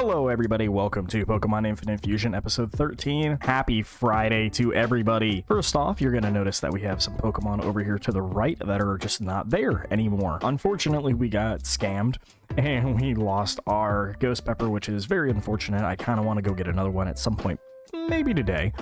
Hello everybody, welcome to Pokémon Infinite Fusion episode 13. Happy Friday to everybody. First off, you're going to notice that we have some Pokemon over here to the right that are just not there anymore. Unfortunately, we got scammed and we lost our Ghost Pepper, which is very unfortunate. I kind of want to go get another one at some point, maybe today.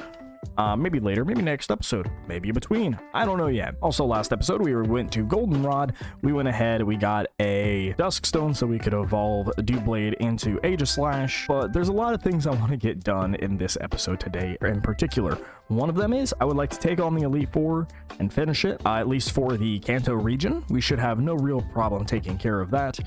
Maybe later, maybe next episode, maybe in between. I don't know yet. Also, last episode, we went to Goldenrod. We went ahead, we got a Duskstone so we could evolve Doublade into Aegislash. But there's a lot of things I want to get done in this episode today in particular. One of them is I would like to take on the Elite Four and finish it, at least for the Kanto region. We should have no real problem taking care of that.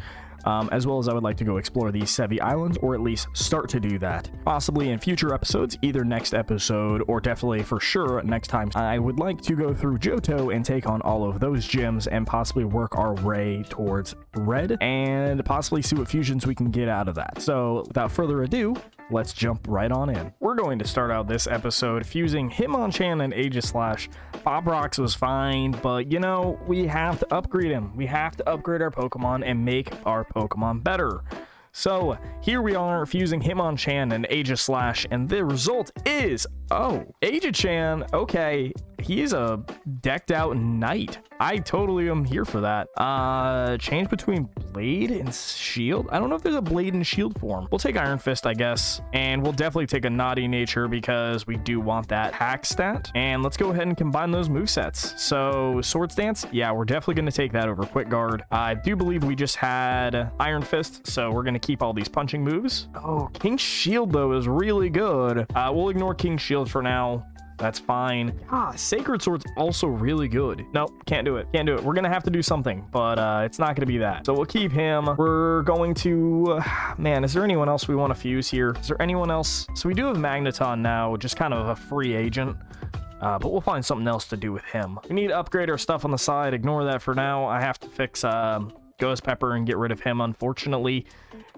As well as I would like to go explore the Sevi Islands, or at least start to do that. Possibly in future episodes, either next episode or definitely for sure next time. I would like to go through Johto and take on all of those gyms and possibly work our way towards Red and possibly see what fusions we can get out of that. So without further ado, let's jump right on in. We're going to start out this episode fusing Hitmonchan and Aegislash. Bobrox was fine, but you know, we have to upgrade him. We have to upgrade our Pokemon and make our Pokemon better. So here we are fusing Hitmonchan and Aegislash, and the result is, oh, Aegichan, okay, he's a decked out knight. I totally am here for that. Change between Blade and Shield. I don't know if there's a Blade and Shield form. We'll take Iron Fist, I guess, and we'll definitely take a Naughty Nature because we do want that hack stat. And let's go ahead and combine those movesets. So Swords Dance, yeah, we're definitely going to take that over Quick Guard. I do believe we just had Iron Fist, so we're going to keep all these punching moves. Oh, King Shield though is really good. We'll ignore King Shield for now. That's fine. Sacred Sword's also really good. Nope, can't do it. Can't do it. We're gonna have to do something, but it's not gonna be that. So we'll keep him. We're going to... man, is there anyone else we want to fuse here? Is there anyone else? So we do have Magneton now, just kind of a free agent. But we'll find something else to do with him. We need to upgrade our stuff on the side. Ignore that for now. I have to fix Ghost Pepper and get rid of him, unfortunately.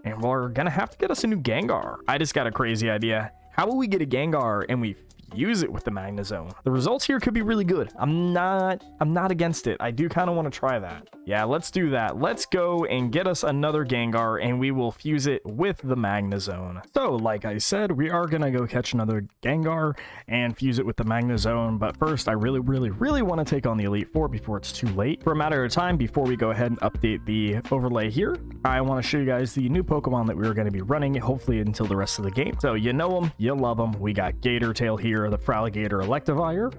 And we're gonna have to get us a new Gengar. I just got a crazy idea. How will we get a Gengar and we use it with the Magnezone? The results here could be really good. I'm not against it. I do kind of want to try that. Yeah, let's do that. Let's go and get us another Gengar and we will fuse it with the Magnezone. So like I said, we are gonna go catch another Gengar and fuse it with the Magnezone, but first I really want to take on the Elite Four before it's too late. For a matter of time, before we go ahead and update the overlay here, I want to show you guys the new Pokemon that we're going to be running, hopefully until the rest of the game. So you know them, you love them. We got Gator Tail here, the Fraligator Electivire.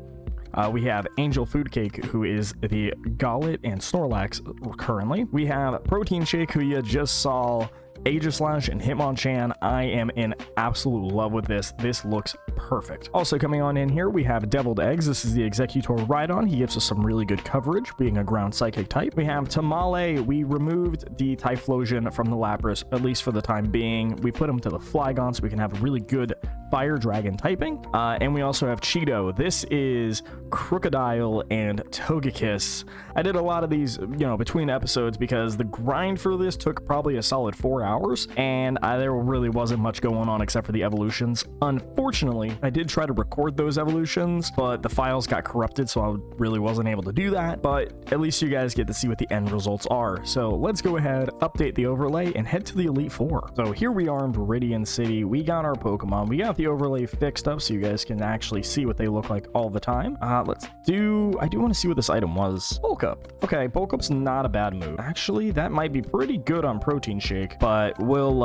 We have Angel Food Cake, who is the Gollet and Snorlax currently. We have Protein Shake, who you just saw, Aegislash and Hitmonchan. I am in absolute love with this. This looks perfect. Also coming on in here, we have Deviled Eggs. This is the Executor Rhydon. He gives us some really good coverage, being a ground psychic type. We have Tamale. We removed the Typhlosion from the Lapras, at least for the time being. We put him to the Flygon so we can have a really good Fire Dragon typing. And we also have Cheeto. This is Crocodile and Togekiss. I did a lot of these, you know, between episodes because the grind for this took probably a solid 4 hours, and there really wasn't much going on except for the evolutions. Unfortunately, I did try to record those evolutions, but the files got corrupted, so I really wasn't able to do that. But at least you guys get to see what the end results are. So let's go ahead, update the overlay, and head to the Elite Four. So here we are in Viridian City. We got our Pokemon. We got the overlay fixed up so you guys can actually see what they look like all the time. I do want to see what this item was. Bulk Up. Okay, Bulk Up's not a bad move. Actually, that might be pretty good on Protein Shake, but we'll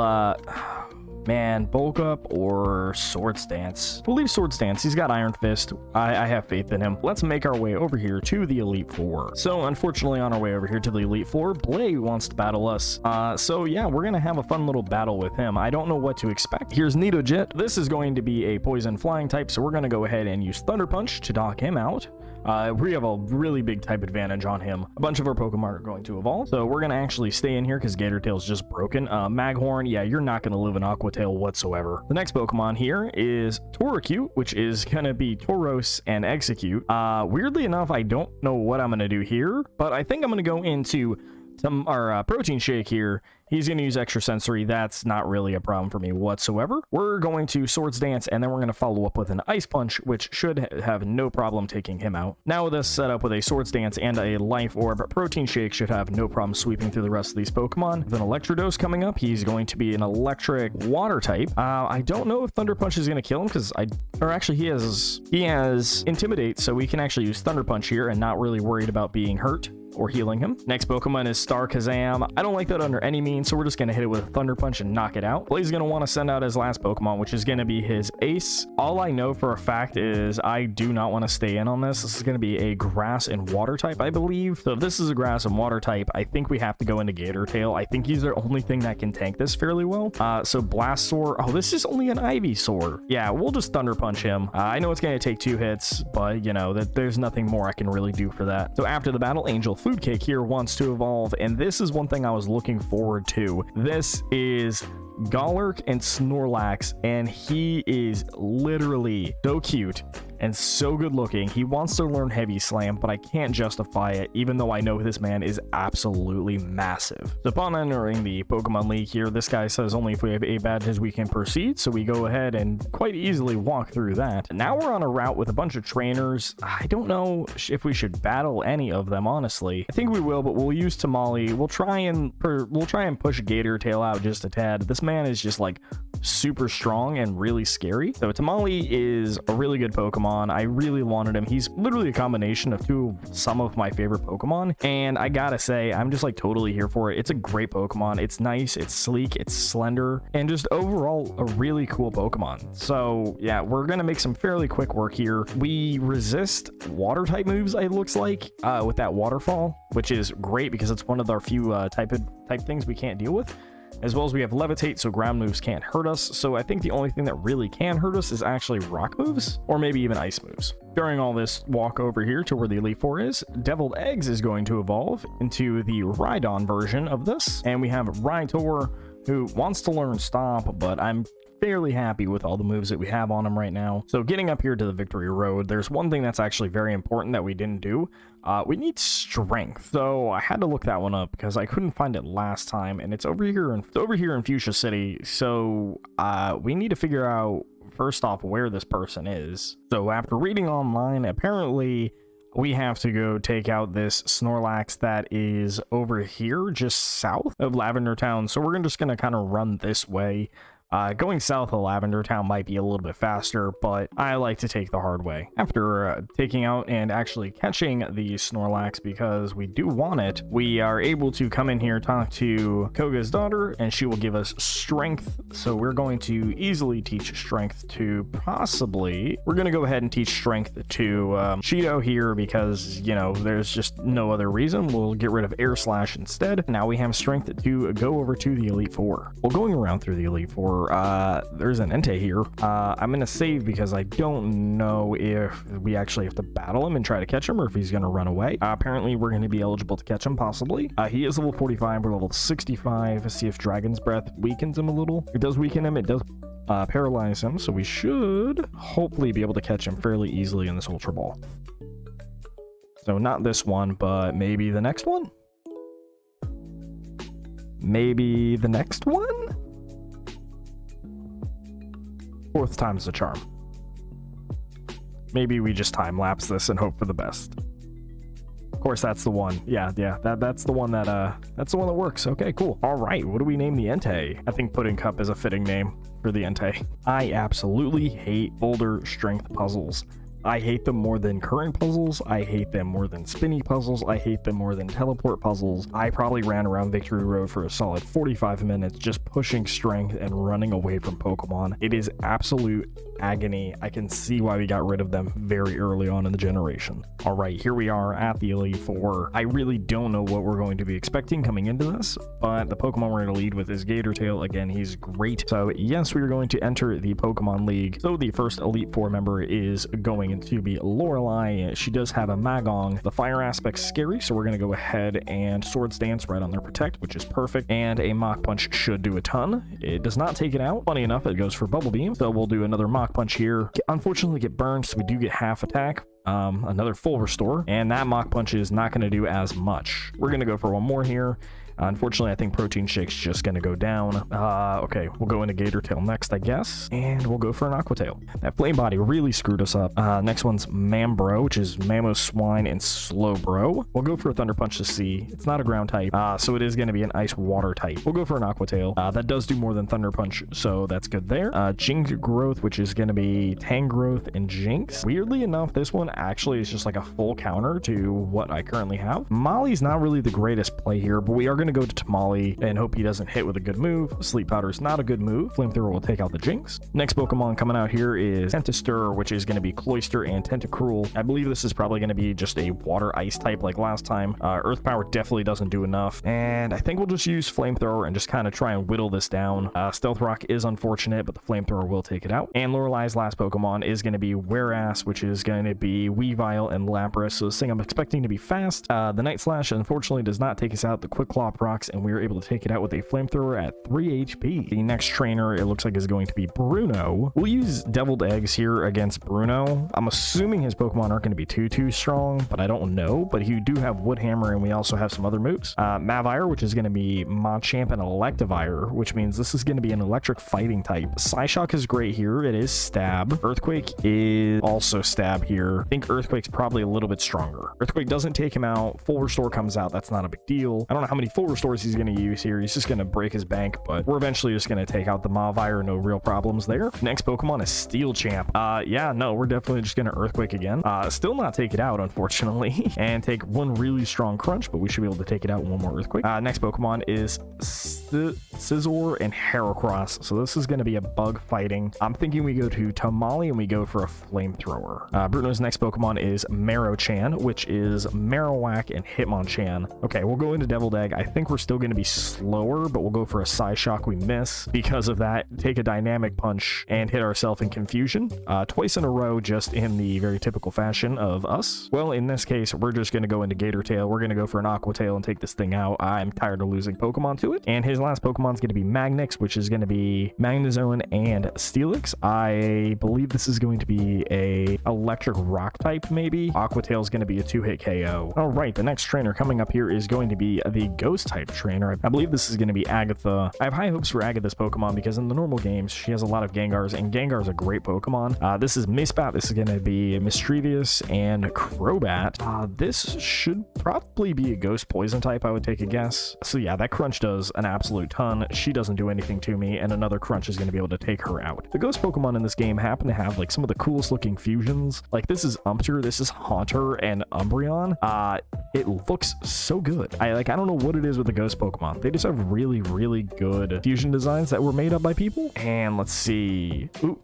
man, Bulk Up or Swords Dance? We'll leave Swords Dance. He's got Iron Fist. I have faith in him. Let's make our way over here to the Elite Four. So unfortunately, on our way over here to the Elite Four, Blay wants to battle us. So yeah, we're gonna have a fun little battle with him. I don't know what to expect. Here's Nidojet. This is going to be a poison flying type, so we're gonna go ahead and use Thunder Punch to knock him out. We have a really big type advantage on him. A bunch of our Pokemon are going to evolve, so we're going to actually stay in here because Gator Tail's just broken. Maghorn, yeah, you're not going to live in Aqua Tail whatsoever. The next Pokemon here is Toracute, which is going to be Tauros and Execute. Weirdly enough, I don't know what I'm going to do here, but I think I'm going to go into our protein shake here, he's going to use extra sensory. That's not really a problem for me whatsoever. We're going to Swords Dance, and then we're going to follow up with an Ice Punch, which should have no problem taking him out. Now with us set up with a Swords Dance and a Life Orb, Protein Shake should have no problem sweeping through the rest of these Pokemon. With an Electrodose coming up, he's going to be an Electric Water type. I don't know if Thunder Punch is going to kill him, because he has Intimidate, so we can actually use Thunder Punch here and not really worried about being hurt or healing him. Next Pokemon is Star Kazam. I don't like that under any means, so we're just going to hit it with a Thunder Punch and knock it out. Blaze is going to want to send out his last Pokemon, which is going to be his Ace. All I know for a fact is I do not want to stay in on this. This is going to be a Grass and Water type, I believe. So if this is a Grass and Water type, I think we have to go into Gator Tail. I think he's the only thing that can tank this fairly well. So Blastoise. Oh, this is only an Ivysaur. Yeah, we'll just Thunder Punch him. I know it's going to take 2 hits, but you know, there's nothing more I can really do for that. So after the battle, Angel Food Cake here wants to evolve, and this is one thing I was looking forward to. This is Golurk and Snorlax, and he is literally so cute and so good looking. He wants to learn Heavy Slam, but I can't justify it, even though I know this man is absolutely massive. So upon entering the Pokemon League here, this guy says only if we have 8 badges we can proceed, so we go ahead and quite easily walk through that. Now we're on a route with a bunch of trainers. I don't know if we should battle any of them, honestly. I think we will, but we'll use Tamale. We'll try and push Gator Tail out just a tad. This man is just like super strong and really scary. So Tamale is a really good Pokemon. I really wanted him. He's literally a combination of some of my favorite Pokemon, and I gotta say, I'm just like totally here for it. It's a great Pokemon. It's nice, it's sleek, it's slender, and just overall a really cool Pokemon. So yeah, we're gonna make some fairly quick work here. We resist water type moves, it looks like, with that Waterfall, which is great because it's one of our few type things we can't deal with. As well as we have Levitate, so ground moves can't hurt us. So I think the only thing that really can hurt us is actually rock moves, or maybe even ice moves. During all this walk over here to where the Elite Four is, Deviled Eggs is going to evolve into the Rhydon version of this. And we have Rhytor, who wants to learn Stomp, but I'm fairly happy with all the moves that we have on him right now. So getting up here to the Victory Road, there's one thing that's actually very important that we didn't do. We need Strength. So I had to look that one up because I couldn't find it last time, and it's over here in Fuchsia City. So we need to figure out first off where this person is. So after reading online, apparently we have to go take out this Snorlax that is over here just south of Lavender Town. So we're just gonna kind of run this way. Going south of Lavender Town might be a little bit faster, but I like to take the hard way. After taking out and actually catching the Snorlax, because we do want it, we are able to come in here, talk to Koga's daughter, and she will give us Strength. So we're going to easily teach Strength to we're going to go ahead and teach Strength to Cheeto here, because, you know, there's just no other reason. We'll get rid of Air Slash instead. Now we have Strength to go over to the Elite Four. Well, going around through the Elite Four, there's an Entei here. I'm gonna save because I don't know if we actually have to battle him and try to catch him, or if he's gonna run away. Apparently we're gonna be eligible to catch him, possibly. He is level 45, we're level 65. Let's see if Dragon's Breath weakens him a little. It does weaken him, it does paralyze him, so we should hopefully be able to catch him fairly easily in this Ultra Ball. So not this one, but maybe the next one? Maybe the next one? 4th time's the charm. Maybe we just time-lapse this and hope for the best. Of course, that's the one. Yeah, that's the one that works. Okay, cool. All right, what do we name the Entei? I think Pudding Cup is a fitting name for the Entei. I absolutely hate boulder strength puzzles. I hate them more than current puzzles. I hate them more than spinny puzzles. I hate them more than teleport puzzles. I probably ran around Victory Road for a solid 45 minutes just pushing strength and running away from Pokemon. It is absolute agony. I can see why we got rid of them very early on in the generation. All right, here we are at the Elite Four. I really don't know what we're going to be expecting coming into this, but the Pokemon we're going to lead with is Gator Tail. Again, he's great. So yes, we are going to enter the Pokemon League. So the first Elite Four member is going to be Lorelei. She does have a Magong. The fire aspect's scary, so we're going to go ahead and Swords Dance right on their Protect, which is perfect, and a Mach Punch should do a ton. It does not take it out. Funny enough, it goes for Bubble Beam, so we'll do another Mach Punch here. Unfortunately, get burned, so we do get half attack, Another full restore, and that Mach Punch is not going to do as much. We're going to go for one more here. Unfortunately, I think Protein Shake's just going to go down. Okay, we'll go into Gator Tail next, I guess. And we'll go for an Aqua Tail. That Flame Body really screwed us up. Next one's Mambro, which is Mammo Swine and Slowbro. We'll go for a Thunder Punch to see. It's not a ground type, so it is going to be an Ice Water type. We'll go for an Aqua Tail. That does do more than Thunder Punch, so that's good there. Jinx Growth, which is going to be Tangrowth and Jinx. Weirdly enough, this one actually is just like a full counter to what I currently have. Molly's not really the greatest play here, but we are going to go to Tamale and hope he doesn't hit with a good move. Sleep Powder is not a good move. Flamethrower will take out the Jinx. Next Pokemon coming out here is Tentestur, which is going to be Cloyster and Tentacruel. I believe this is probably going to be just a water ice type like last time. Earth Power definitely doesn't do enough, and I think we'll just use Flamethrower and just kind of try and whittle this down. Stealth Rock is unfortunate, but the Flamethrower will take it out. And Lorelei's last Pokemon is going to be Werass, which is going to be Weavile and Lapras. So this thing I'm expecting to be fast. The Night Slash unfortunately does not take us out. The Quick Claw procs, and we are able to take it out with a Flamethrower at 3 HP. The next trainer, it looks like, is going to be Bruno. We'll use Deviled Eggs here against Bruno. I'm assuming his Pokemon aren't going to be too strong, but I don't know. But you do have Wood Hammer, and we also have some other moves. Mavire, which is going to be Machamp, and Electivire, which means this is going to be an electric fighting type. Psyshock is great here. It is Stab. Earthquake is also Stab here. I think Earthquake's probably a little bit stronger. Earthquake doesn't take him out. Full Restore comes out. That's not a big deal. I don't know how many Full Restores he's going to use here. He's just going to break his bank, but we're eventually just going to take out the Mavire. No real problems there. Next Pokemon is Steel Champ. Yeah, no, we're definitely just going to Earthquake again. Still not take it out, unfortunately, and take one really strong Crunch, but we should be able to take it out with one more Earthquake. Next Pokemon is Scizor and Heracross. So this is going to be a bug fighting. I'm thinking we go to Tamale and we go for a Flamethrower. Bruno's next Pokemon is Marowchan, which is Marowak and Hitmonchan. Okay, we'll go into Deviled Egg. I think we're still going to be slower, but we'll go for a Psyshock. We miss. Because of that, take a Dynamic Punch and hit ourselves in Confusion. Twice in a row, just in the very typical fashion of us. Well, in this case, we're just going to go into Gator Tail. We're going to go for an Aqua Tail and take this thing out. I'm tired of losing Pokemon to it. And his last Pokemon is going to be Magnix, which is going to be Magnezone and Steelix. I believe this is going to be a electric rock type, maybe. Aqua Tail is going to be a 2-hit KO. All right, the next trainer coming up here is going to be the Ghost type trainer. I believe this is going to be Agatha. I have high hopes for Agatha's Pokemon because in the normal games, she has a lot of Gengars, and Gengar is a great Pokemon. This is Misbat. This is going to be Mischievous and Crobat. This should probably be a Ghost Poison type, I would take a guess. So yeah, that Crunch does an absolute ton. She doesn't do anything to me, and another Crunch is going to be able to take her out. The Ghost Pokemon in this game happen to have like some of the coolest looking fusions. Like this is Umpter, this is Haunter, and Umbreon. It looks so good. I don't know what it is with the Ghost Pokemon. They just have really good fusion designs that were made up by people. And let's see. Ooh.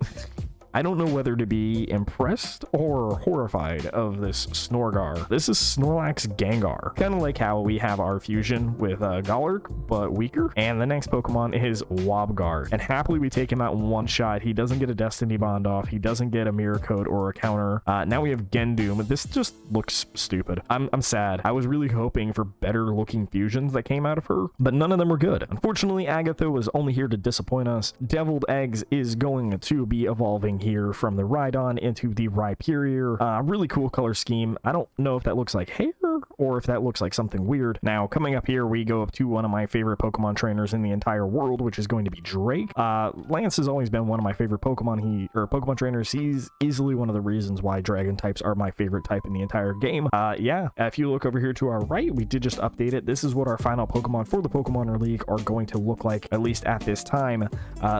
I don't know whether to be impressed or horrified of this Snorgar. This is Snorlax Gengar. Kind of like how we have our fusion with Golurk, but weaker. And the next Pokemon is Wobguard. And happily we take him out in one shot. He doesn't get a Destiny Bond off. He doesn't get a Mirror Coat or a counter. Now we have Gendoom. This just looks stupid. I'm sad. I was really hoping for better looking fusions that came out of her, but none of them were good. Unfortunately, Agatha was only here to disappoint us. Deviled Eggs is going to be evolving here from the Rhydon into the Rhyperior. Really cool color scheme. I don't know if that looks like hair or if that looks like something weird. Now, coming up here, we go up to one of my favorite Pokemon trainers in the entire world, which is going to be Drake. Lance has always been one of my favorite Pokemon trainers. He's easily one of the reasons why Dragon types are my favorite type in the entire game. Yeah, if you look over here to our right, we did just update it. This is what our final Pokemon for the Pokemon League are going to look like, at least at this time.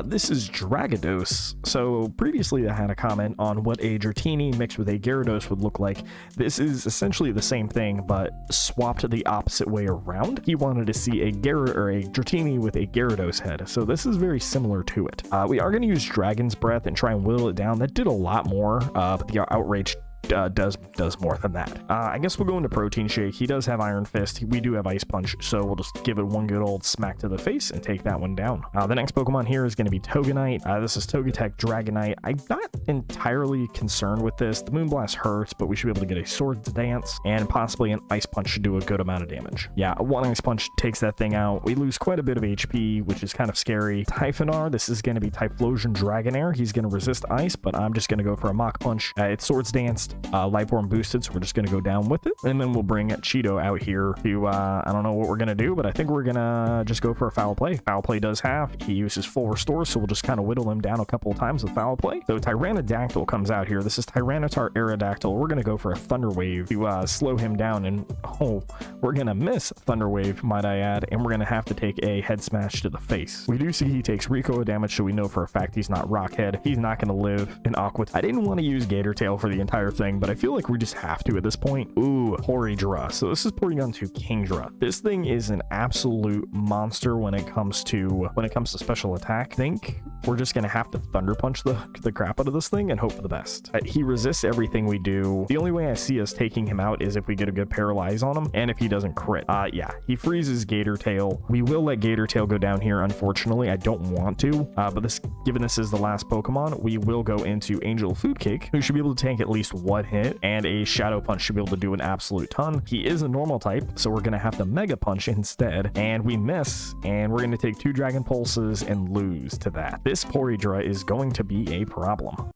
This is Dragados. So previously I had a comment on what a Dratini mixed with a Gyarados would look like. This is essentially the same thing, but swapped the opposite way around. He wanted to see a Dratini with a Gyarados head, so this is very similar to it. We are going to use Dragon's Breath and try and whittle it down. That did a lot more, but the Outrage does more than that. I guess we'll go into Protein Shake. He does have Iron Fist. We do have Ice Punch, so we'll just give it one good old smack to the face and take that one down. The next Pokemon here is going to be Toganite. This is Togetic Dragonite. I'm not entirely concerned with this. The Moonblast hurts, but we should be able to get a Swords Dance, and possibly an Ice Punch should do a good amount of damage. Yeah, one Ice Punch takes that thing out. We lose quite a bit of HP, which is kind of scary. Typhlosion, this is going to be Typhlosion Dragonair. He's going to resist Ice, but I'm just going to go for a Mach Punch. It's Swords Danced. Life Orb boosted, so we're just gonna go down with it. And then we'll bring Cheeto out here to, I don't know what we're gonna do, but I think we're gonna just go for a foul play. Foul play does half. He uses full restore, so we'll just kind of whittle him down a couple of times with foul play. So Tyrannodactyl comes out here. This is Tyranitar Aerodactyl. We're gonna go for a Thunder Wave to slow him down, and oh, we're gonna miss Thunder Wave, might I add, and we're gonna have to take a head smash to the face. We do see he takes recoil damage, so we know for a fact he's not Rockhead. He's not gonna live in Aqua. I didn't want to use Gator Tail for the entire thing, but I feel like we just have to at this point. Ooh, Porygra. So this is Porygon to Kingdra. This thing is an absolute monster when it comes to special attack. I think we're just gonna have to Thunder Punch the crap out of this thing and hope for the best. He resists everything we do. The only way I see us taking him out is if we get a good paralyze on him, and if he doesn't crit. Yeah, he freezes Gator Tail. We will let Gator Tail go down here. Unfortunately, I don't want to, but given this is the last Pokemon, we will go into Angel Food Cake, who should be able to tank at least one hit, and a Shadow Punch should be able to do an absolute ton. He is a normal type, so we're gonna have to Mega Punch instead, and we miss, and we're gonna take 2 Dragon Pulses and lose to that. This Porygra is going to be a problem.